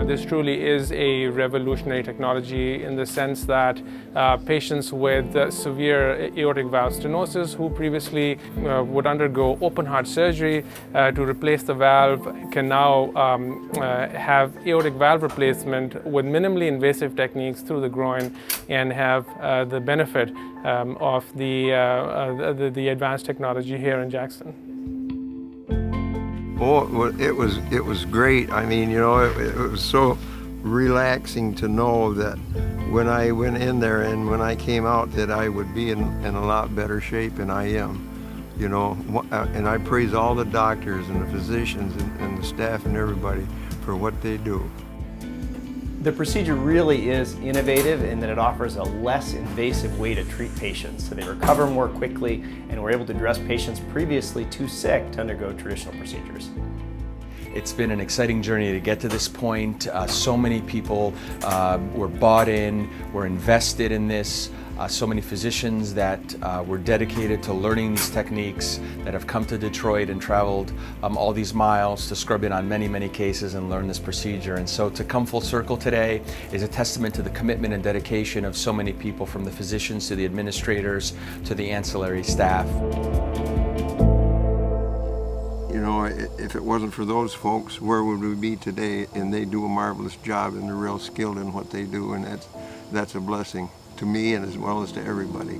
This truly is a revolutionary technology in the sense that patients with severe aortic valve stenosis who previously would undergo open heart surgery to replace the valve can now have aortic valve replacement with minimally invasive techniques through the groin and have the benefit of the advanced technology here in Jackson. Oh, it was great. I mean, you know, it was so relaxing to know that when I went in there and when I came out that I would be in a lot better shape than I am, you know. And I praise all the doctors and the physicians and the staff and everybody for what they do. The procedure really is innovative in that it offers a less invasive way to treat patients, so they recover more quickly and we're able to address patients previously too sick to undergo traditional procedures. It's been an exciting journey to get to this point. So many people were bought in, were invested in this. So many physicians that were dedicated to learning these techniques that have come to Detroit and traveled all these miles to scrub in on many, many cases and learn this procedure. And so to come full circle today is a testament to the commitment and dedication of so many people, from the physicians to the administrators to the ancillary staff. You know, if it wasn't for those folks, where would we be today? And they do a marvelous job and they're real skilled in what they do, and that's a blessing to me and as well as to everybody.